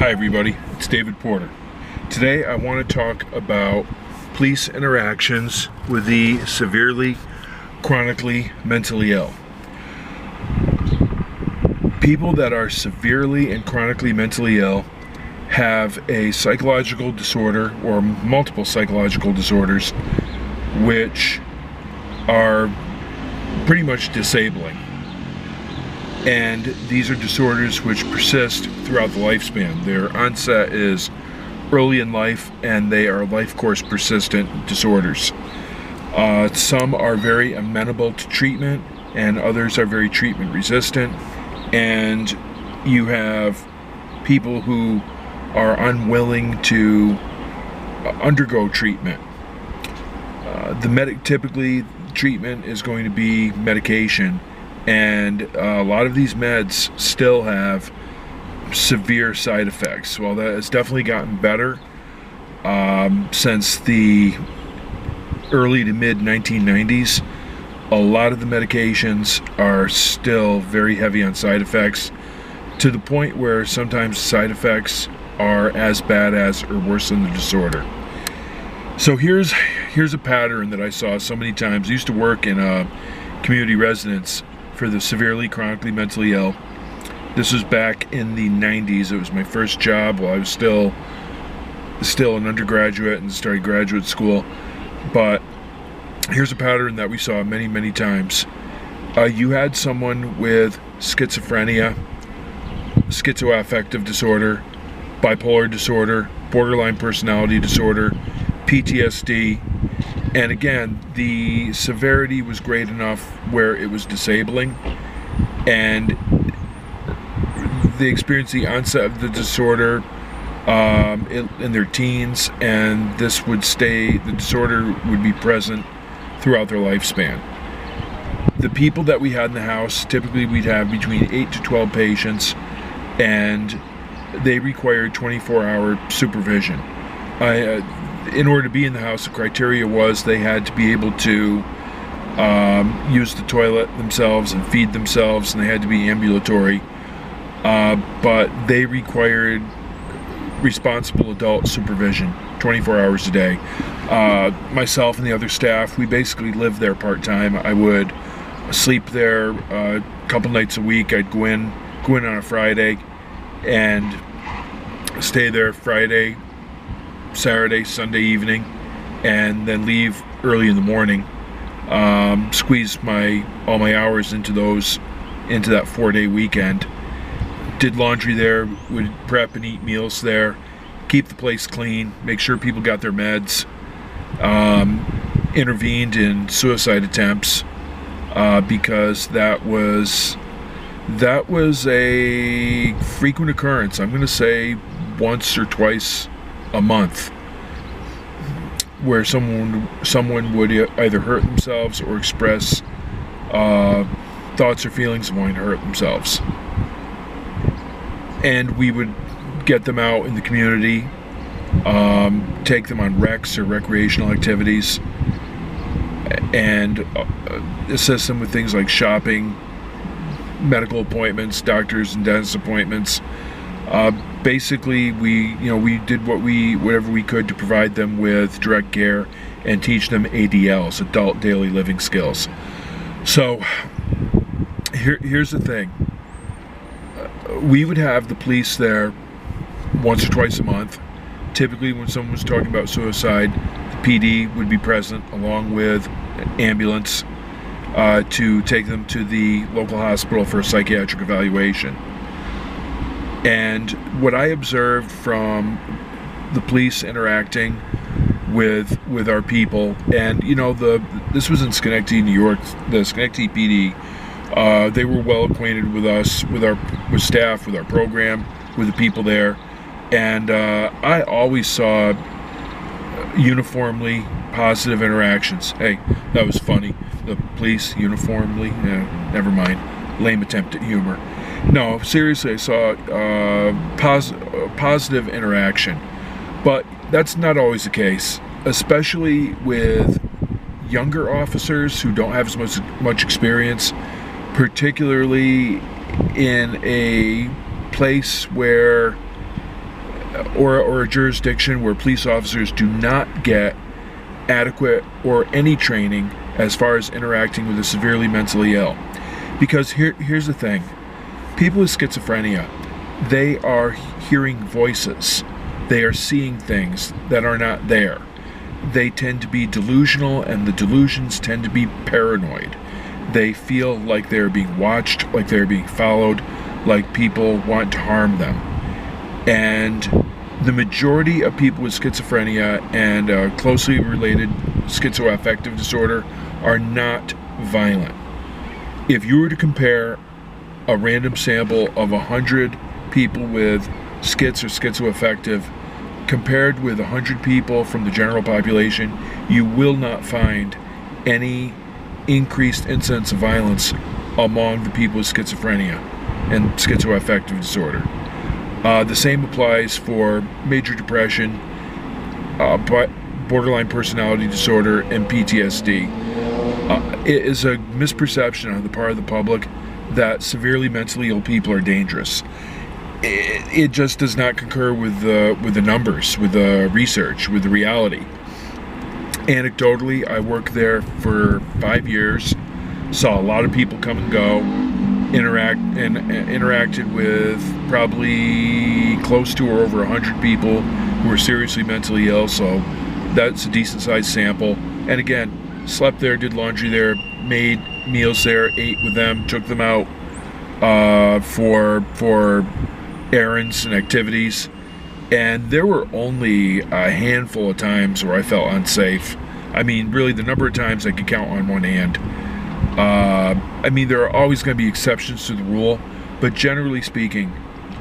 Hi everybody, it's David Porter. Today I want to talk about police interactions with the severely, chronically mentally ill. People that are severely and chronically mentally ill have a psychological disorder or multiple psychological disorders which are pretty much disabling. And these are disorders which persist throughout the lifespan. Their onset is early in life, and they are life course persistent disorders. Some are very amenable to treatment, and others are very treatment resistant. And you have people who are unwilling to undergo treatment. Typically, treatment is going to be medication. And a lot of these meds still have severe side effects. Well, that has definitely gotten better since the early to mid 1990s. A lot of the medications are still very heavy on side effects, to the point where sometimes side effects are as bad as or worse than the disorder. So here's a pattern that I saw so many times. I used to work in a community residence for the severely chronically mentally ill. This was back in the 90s. It was my first job while I was still an undergraduate and started graduate school. But here's a pattern that we saw many times. You had someone with schizophrenia, schizoaffective disorder, bipolar disorder, borderline personality disorder, PTSD. And again, the severity was great enough where it was disabling, and they experienced the onset of the disorder in their teens, and the disorder would be present throughout their lifespan. The people that we had in the house, typically we'd have between 8 to 12 patients, and they required 24-hour supervision. In order to be in the house, the criteria was they had to be able to use the toilet themselves and feed themselves, and they had to be ambulatory. But they required responsible adult supervision 24 hours a day. Myself and the other staff, we basically lived there part-time. I would sleep there a couple nights a week. I'd go in on a Friday and stay there Friday, Saturday, Sunday evening, and then leave early in the morning. Squeeze all my hours into that 4-day weekend. Did laundry there, would prep and eat meals there, keep the place clean, make sure people got their meds. Intervened in suicide attempts because that was a frequent occurrence. I'm going to say once or twice a month, where someone would either hurt themselves or express thoughts or feelings of wanting to hurt themselves. And we would get them out in the community, take them on recs or recreational activities, and assist them with things like shopping, medical appointments, doctors and dentist appointments. Basically, we did whatever we could to provide them with direct care and teach them ADLs, adult daily living skills. So here's the thing. We would have the police there once or twice a month. Typically, when someone was talking about suicide, the PD would be present along with an ambulance to take them to the local hospital for a psychiatric evaluation. And what I observed from the police interacting with our people, and this was in Schenectady, New York, the Schenectady PD. They were well acquainted with us, with staff, with our program, with the people there, and I always saw uniformly positive interactions. Hey, that was funny. The police uniformly, never mind. Lame attempt at humor. No, seriously, I saw positive interaction, but that's not always the case, especially with younger officers who don't have as much experience, particularly in a place where or a jurisdiction where police officers do not get adequate or any training as far as interacting with the severely mentally ill. Because here's the thing. People with schizophrenia, they are hearing voices. They are seeing things that are not there. They tend to be delusional, and the delusions tend to be paranoid. They feel like they're being watched, like they're being followed, like people want to harm them. And the majority of people with schizophrenia and closely related schizoaffective disorder are not violent. If you were to compare a random sample of 100 people with schiz or schizoaffective compared with 100 people from the general population, you will not find any increased incidence of violence among the people with schizophrenia and schizoaffective disorder. The same applies for major depression, borderline personality disorder, and PTSD. It is a misperception on the part of the public that severely mentally ill people are dangerous. It just does not concur with the numbers, with the research, with the reality. Anecdotally, I worked there for 5 years, saw a lot of people come and go, interacted with probably close to or over 100 people who were seriously mentally ill, so that's a decent sized sample. And again, slept there, did laundry there, made meals there, ate with them, took them out for errands and activities, and there were only a handful of times where I felt unsafe. I mean, really, the number of times I could count on one hand. I mean, there are always going to be exceptions to the rule, but generally speaking,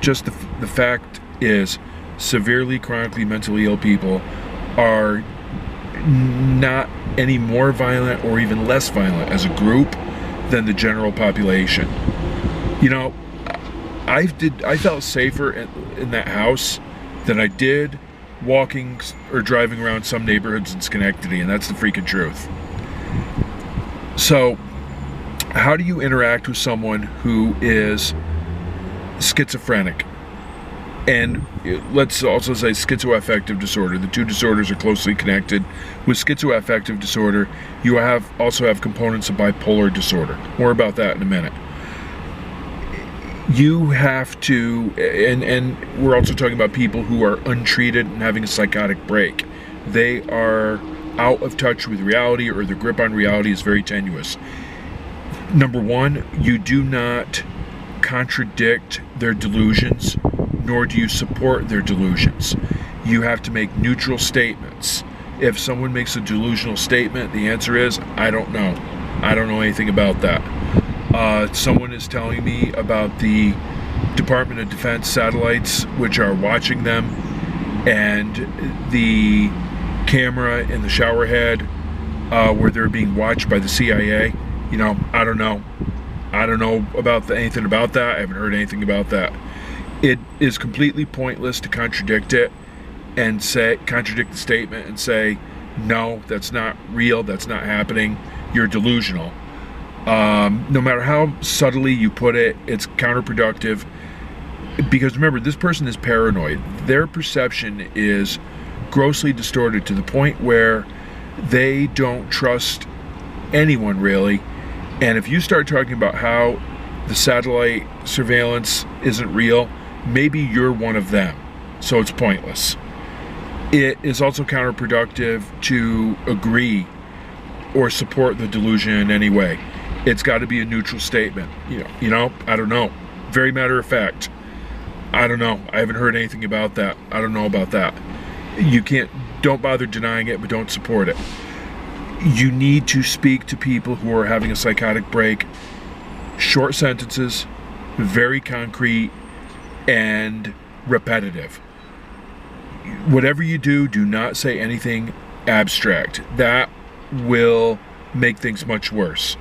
just the fact is, severely chronically mentally ill people are not any more violent or even less violent as a group than the general population. You know, I felt safer in that house than I did walking or driving around some neighborhoods in Schenectady, and that's the freaking truth. So, how do you interact with someone who is schizophrenic? And let's also say schizoaffective disorder. The two disorders are closely connected. With schizoaffective disorder, you also have components of bipolar disorder. More about that in a minute. You have to, and we're also talking about people who are untreated and having a psychotic break. They are out of touch with reality, or their grip on reality is very tenuous. Number one, you do not contradict their delusions, nor do you support their delusions. You have to make neutral statements. If someone makes a delusional statement, the answer is, I don't know. I don't know anything about that. Someone is telling me about the Department of Defense satellites which are watching them, and the camera in the shower head where they're being watched by the CIA. You know, I don't know. I don't know about anything about that. I haven't heard anything about that. It is completely pointless to contradict it and contradict the statement and say, no, that's not real, that's not happening, you're delusional. No matter how subtly you put it, it's counterproductive. Because remember, this person is paranoid. Their perception is grossly distorted to the point where they don't trust anyone really. And if you start talking about how the satellite surveillance isn't real, maybe you're one of them. So it's pointless. It is also counterproductive to agree or support the delusion in any way. It's got to be a neutral statement. You know, I don't know. Very matter of fact. I don't know. I haven't heard anything about that. I don't know about that. Don't bother denying it, but don't support it. You need to speak to people who are having a psychotic break. Short sentences, very concrete, and repetitive. Whatever you do, do not say anything abstract. That will make things much worse.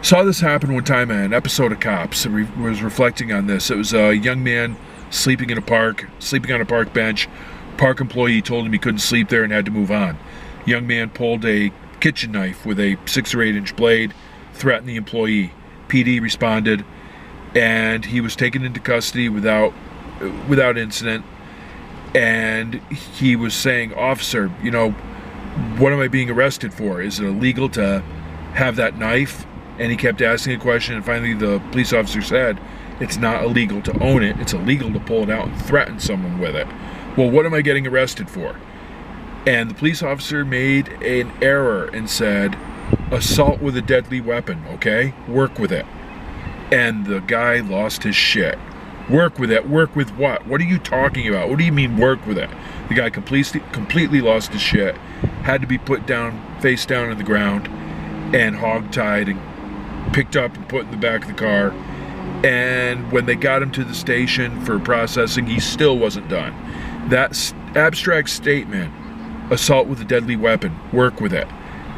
Saw this happen one time in an episode of Cops. I was reflecting on this. It was a young man sleeping on a park bench. Park employee told him he couldn't sleep there and had to move on. Young man pulled a kitchen knife with a 6 or 8 inch blade, threatened the employee. PD responded, and he was taken into custody without incident. And he was saying, "Officer, you know, what am I being arrested for? Is it illegal to have that knife?" And he kept asking a question, and finally the police officer said, "It's not illegal to own it, it's illegal to pull it out and threaten someone with it." "Well, what am I getting arrested for?" And the police officer made an error and said, "Assault with a deadly weapon, okay? Work with it." And the guy lost his shit. "Work with it? Work with what? What are you talking about? What do you mean work with it?" The guy completely lost his shit, had to be put down, face down on the ground, and hog-tied and picked up and put in the back of the car. And when they got him to the station for processing, he still wasn't done. That abstract statement, assault with a deadly weapon, work with it,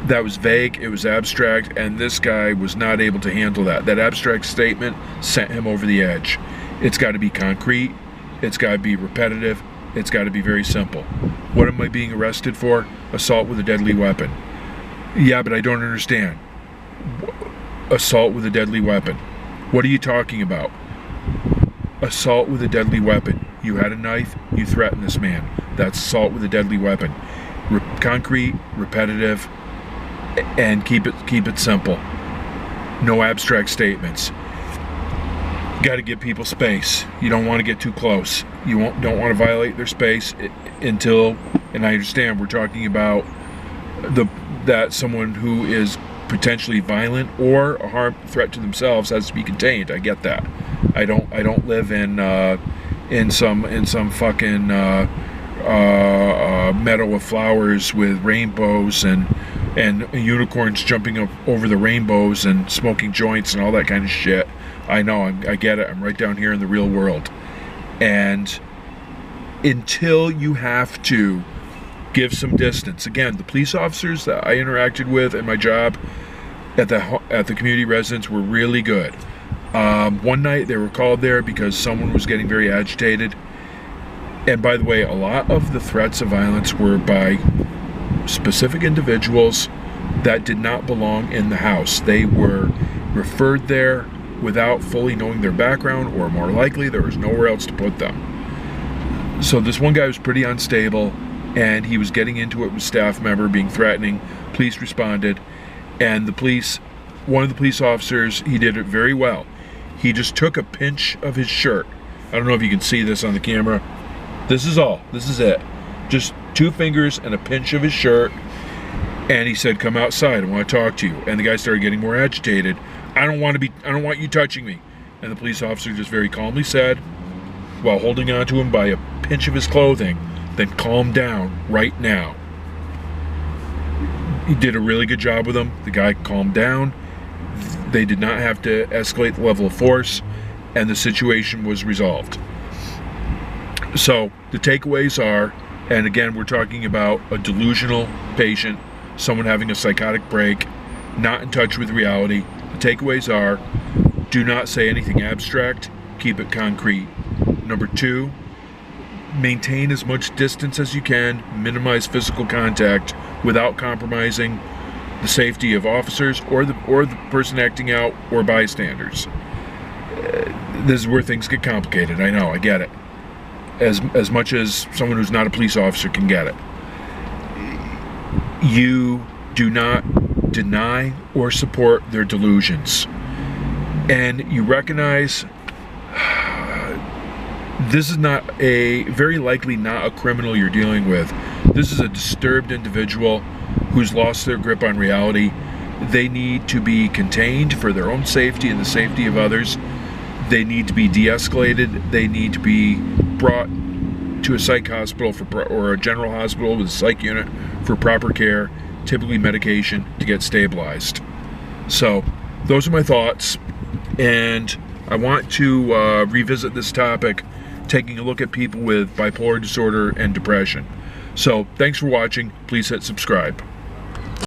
that was vague, it was abstract, and this guy was not able to handle that. That abstract statement sent him over the edge. It's got to be concrete, it's got to be repetitive, it's got to be very simple. What am I being arrested for? Assault with a deadly weapon. Yeah, but I don't understand. Assault with a deadly weapon. What are you talking about? Assault with a deadly weapon. You had a knife, you threatened this man. That's assault with a deadly weapon. Concrete, repetitive, and keep it simple. No abstract statements. You got to give people space. You don't want to get too close. You don't want to violate their space until, and I understand we're talking about that someone who is potentially violent or a threat to themselves has to be contained. I get that. I don't live in some fucking meadow of flowers with rainbows and unicorns jumping up over the rainbows and smoking joints and all that kind of shit. I know, I get it. I'm right down here in the real world. And until you have to give some distance. Again, the police officers that I interacted with in my job at the community residence were really good. One night they were called there because someone was getting very agitated. And by the way, a lot of the threats of violence were by specific individuals that did not belong in the house. They were referred there without fully knowing their background, or more likely there was nowhere else to put them. So this one guy was pretty unstable, and he was getting into it with a staff member, being threatening. Police responded, and one of the police officers, he did it very well. He just took a pinch of his shirt. I don't know if you can see this on the camera. This is it. Just 2 fingers and a pinch of his shirt, and he said, "Come outside, I want to talk to you." And the guy started getting more agitated. I don't want you touching me." And the police officer just very calmly said, while holding on to him by a pinch of his clothing, "Then calm down right now." He did a really good job with him. The guy calmed down. They did not have to escalate the level of force, and the situation was resolved. So the takeaways are, and again, we're talking about a delusional patient, someone having a psychotic break, not in touch with reality. The takeaways are, do not say anything abstract, keep it concrete. Number 2, maintain as much distance as you can, minimize physical contact without compromising the safety of officers or the person acting out or bystanders. This is where things get complicated. I know, I get it. As much as someone who's not a police officer can get it. You do not deny or support their delusions. And you recognize this is very likely not a criminal you're dealing with. This is a disturbed individual who's lost their grip on reality. They need to be contained for their own safety and the safety of others. They need to be de-escalated. They need to be brought to a psych hospital or a general hospital with a psych unit for proper care, typically medication, to get stabilized. So those are my thoughts, and I want to revisit this topic, taking a look at people with bipolar disorder and depression. So thanks for watching. Please hit subscribe.